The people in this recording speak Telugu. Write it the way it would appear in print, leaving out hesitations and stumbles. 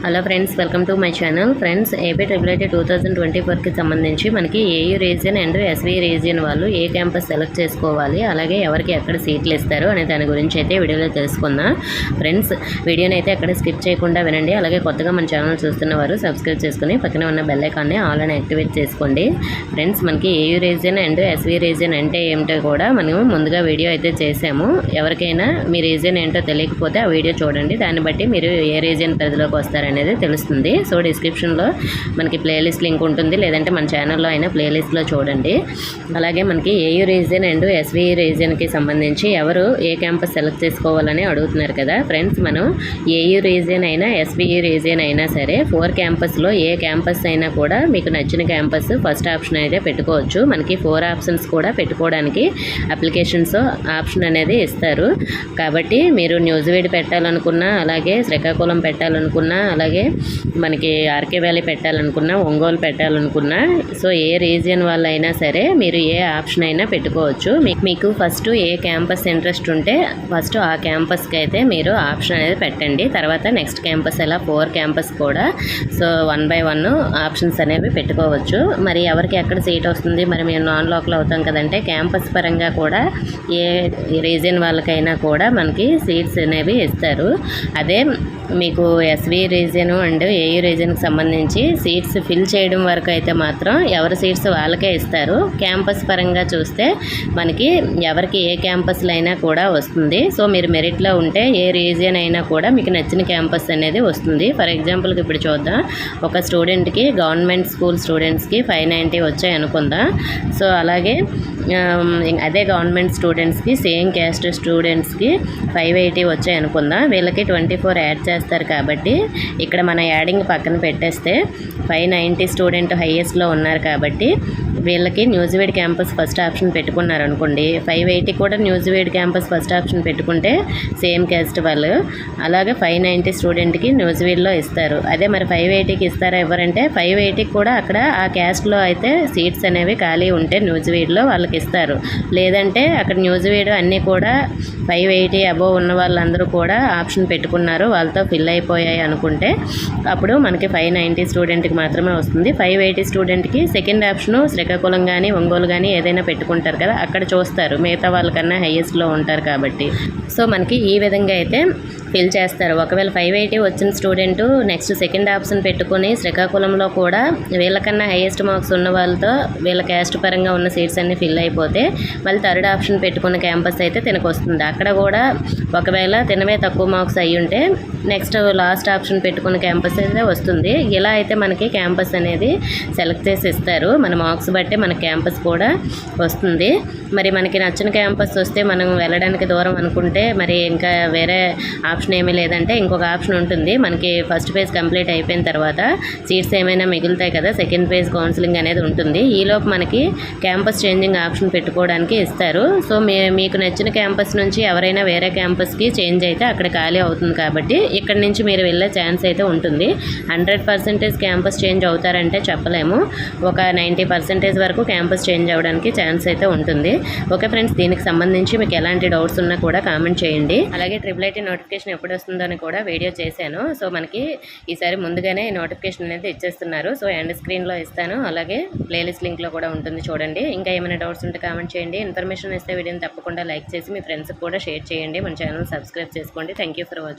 Hello friends, welcome to my channel. Friends, AP triple 2024కి సంబంధించి మనకి AU region and SV region వాళ్ళు ఏ క్యాంపస్ సెలెక్ట్ చేసుకోవాలి, అలాగే ఎవరికి ఎక్కడ సీట్లు ఇస్తారు అనే దాని గురించి అయితే వీడియోలో తెలుసుకుందాం. ఫ్రెండ్స్, వీడియోని అయితే ఎక్కడ స్కిప్ చేయకుండా వినండి. అలాగే కొత్తగా మన ఛానల్ చూస్తున్నవారు సబ్స్క్రైబ్ చేసుకుని పక్కన ఉన్న బెల్ ఐకాన్ని ఆల్ అని యాక్టివేట్ చేసుకోండి. ఫ్రెండ్స్, మనకి AU region and SV region అంటే ఏమిటో కూడా మనం ముందుగా వీడియో అయితే చేసాము. ఎవరికైనా మీ రీజియన్ ఏంటో తెలియకపోతే ఆ వీడియో చూడండి. దాన్ని బట్టి మీరు ఏ రీజియన్ పరిధిలోకి వస్తారు అనేది తెలుస్తుంది. సో డిస్క్రిప్షన్లో మనకి ప్లేలిస్ట్ లింక్ ఉంటుంది, లేదంటే మన ఛానల్లో అయినా ప్లేలిస్ట్లో చూడండి. అలాగే మనకి ఏయూ రీజియన్ అండ్ ఎస్వీ రీజియన్కి సంబంధించి ఎవరు ఏ క్యాంపస్ సెలెక్ట్ చేసుకోవాలని అడుగుతున్నారు కదా ఫ్రెండ్స్. మనం ఏయూ రీజియన్ అయినా ఎస్వీ రీజియన్ అయినా సరే 4 క్యాంపస్లో ఏ క్యాంపస్ అయినా కూడా మీకు నచ్చిన క్యాంపస్ ఫస్ట్ ఆప్షన్ అయితే పెట్టుకోవచ్చు. మనకి 4 ఆప్షన్స్ కూడా పెట్టుకోవడానికి అప్లికేషన్స్ ఆప్షన్ అనేది ఇస్తారు. కాబట్టి మీరు న్యూజివీడ్ పెట్టాలనుకున్నా, అలాగే శ్రీకాకుళం పెట్టాలనుకున్నా, అలాగే మనకి ఆర్కే వ్యాలీ పెట్టాలనుకున్నా, ఒంగోలు పెట్టాలనుకున్నా, సో ఏ రీజియన్ వాళ్ళైనా సరే మీరు ఏ ఆప్షన్ అయినా పెట్టుకోవచ్చు. మీకు ఫస్ట్ ఏ క్యాంపస్ ఇంట్రెస్ట్ ఉంటే ఫస్ట్ ఆ క్యాంపస్కి అయితే మీరు ఆప్షన్ అనేది పెట్టండి. తర్వాత నెక్స్ట్ క్యాంపస్ అలా 4 క్యాంపస్ కూడా సో 1 by 1 ఆప్షన్స్ అనేవి పెట్టుకోవచ్చు. మరి ఎవరికి ఎక్కడ సీట్ వస్తుంది, మరి మేము నాన్ లోకల్ అవుతాం కదంటే క్యాంపస్ పరంగా కూడా ఏ రీజియన్ వాళ్ళకైనా కూడా మనకి సీట్స్ అనేవి ఇస్తారు. అదే మీకు ఎస్వీ రీజియన్ అండ్ ఏయూ రీజియన్కి సంబంధించి సీట్స్ ఫిల్ చేయడం వరకు అయితే మాత్రం ఎవరి సీట్స్ వాళ్ళకే ఇస్తారు. క్యాంపస్ పరంగా చూస్తే మనకి ఎవరికి ఏ క్యాంపస్లో అయినా కూడా వస్తుంది. సో మీరు మెరిట్లో ఉంటే ఏ రీజియన్ అయినా కూడా మీకు నచ్చిన క్యాంపస్ అనేది వస్తుంది. ఫర్ ఎగ్జాంపుల్కి ఇప్పుడు చూద్దాం, ఒక స్టూడెంట్కి గవర్నమెంట్ స్కూల్ స్టూడెంట్స్కి 590 వచ్చాయి అనుకుందాం. సో అలాగే అదే గవర్నమెంట్ స్టూడెంట్స్కి సేమ్ క్యాస్ట్ స్టూడెంట్స్కి 580 వచ్చాయి అనుకుందాం. వీళ్ళకి 24 యాడ్ చేస్తారు. కాబట్టి ఇక్కడ మన యాడింగ్ పక్కన పెట్టేస్తే 590 స్టూడెంట్ హైయెస్ట్లో ఉన్నారు కాబట్టి వీళ్ళకి న్యూజివీడ్ క్యాంపస్ ఫస్ట్ ఆప్షన్ పెట్టుకున్నారు అనుకోండి. 580 కూడా న్యూజివీడ్ క్యాంపస్ ఫస్ట్ ఆప్షన్ పెట్టుకుంటే సేమ్ క్యాస్ట్ వాళ్ళు, అలాగే 590 స్టూడెంట్కి న్యూజివీడ్లో ఇస్తారు. అదే మరి 580కి ఇస్తారా ఎవరంటే 580కి కూడా అక్కడ ఆ క్యాస్ట్లో అయితే సీట్స్ అనేవి ఖాళీ ఉంటే న్యూజివీడ్లో వాళ్ళకి ఇస్తారు. లేదంటే అక్కడ న్యూజివీడ్ అన్నీ కూడా 580 అబోవ్ ఉన్న వాళ్ళందరూ కూడా ఆప్షన్ పెట్టుకున్నారు, వాళ్ళతో ఫిల్ అయిపోయాయి అనుకుంటే అప్పుడు మనకి 590 స్టూడెంట్కి మాత్రమే వస్తుంది. 580 స్టూడెంట్కి సెకండ్ ఆప్షను శ్రీకాకుళం కానీ ఒంగోలు కానీ ఏదైనా పెట్టుకుంటారు కదా, అక్కడ చూస్తారు మిగతా వాళ్ళకన్నా హైయెస్ట్లో ఉంటారు కాబట్టి. సో మనకి ఈ విధంగా అయితే ఫిల్ చేస్తారు. ఒకవేళ 580 వచ్చిన స్టూడెంట్ నెక్స్ట్ సెకండ్ ఆప్షన్ పెట్టుకుని శ్రీకాకుళంలో కూడా వీళ్ళకన్నా హైయెస్ట్ మార్క్స్ ఉన్న వాళ్ళతో వీళ్ళ క్యాస్ట్ పరంగా ఉన్న సీట్స్ అన్నీ ఫిల్ అయిపోతే మళ్ళీ థర్డ్ ఆప్షన్ పెట్టుకున్న క్యాంపస్ అయితే తినకు వస్తుంది. అక్కడ కూడా ఒకవేళ తినవే తక్కువ మార్క్స్ అయ్యి ఉంటే నెక్స్ట్ లాస్ట్ ఆప్షన్ పెట్టుకున్న క్యాంపస్ అయితే వస్తుంది. ఇలా అయితే మనకి క్యాంపస్ అనేది సెలెక్ట్ చేసి ఇస్తారు. మన మార్క్స్ బట్టి మన క్యాంపస్ కూడా వస్తుంది. మరి మనకి నచ్చిన క్యాంపస్ వస్తే మనం వెళ్ళడానికి దూరం అనుకుంటే మరి ఇంకా వేరే ఆప్షన్ ఏమీ లేదంటే ఇంకొక ఆప్షన్ ఉంటుంది. మనకి ఫస్ట్ ఫేజ్ కంప్లీట్ అయిపోయిన తర్వాత సీట్స్ ఏమైనా మిగులుతాయి కదా, సెకండ్ ఫేజ్ కౌన్సిలింగ్ అనేది ఉంటుంది. ఈలోపు మనకి క్యాంపస్ చేంజింగ్ ఆప్షన్ పెట్టుకోవడానికి ఇస్తారు. సో మీకు నచ్చిన క్యాంపస్ నుంచి ఎవరైనా వేరే క్యాంపస్కి చేంజ్ అయితే అక్కడ ఖాళీ అవుతుంది. కాబట్టి ఇక్కడ నుంచి మీరు వెళ్ళే ఛాన్స్ అయితే ఉంటుంది. 100% క్యాంపస్ చేంజ్ అవుతారంటే చెప్పలేము. ఒక 90% వరకు క్యాంపస్ చేంజ్ అవ్వడానికి ఛాన్స్ అయితే ఉంటుంది. ఓకే ఫ్రెండ్స్, దీనికి సంబంధించి మీకు ఎలాంటి డౌట్స్ ఉన్నా కూడా కామెంట్ చేయండి. అలాగే ట్రిపుల్ నోటిఫికేషన్ ఎప్పుడు వస్తుందో అని కూడా వీడియో చేశాను. సో మనకి ఈసారి ముందుగానే నోటిఫికేషన్ అనేది ఇచ్చేస్తున్నారు. సో ఎండ్ స్క్రీన్లో ఇస్తాను, అలాగే ప్లేలిస్ట్ లింక్లో కూడా ఉంటుంది చూడండి. ఇంకా ఏమైనా డౌట్స్ ఉంటే కామెంట్ చేయండి. ఇన్ఫర్మేషన్ ఇస్తే వీడియోని తప్పకుండా లైక్ చేసి మీ ఫ్రెండ్స్కి కూడా షేర్ చేయండి. మన ఛానల్ సబ్స్క్రైబ్ చేసుకోండి. Thank you for watching.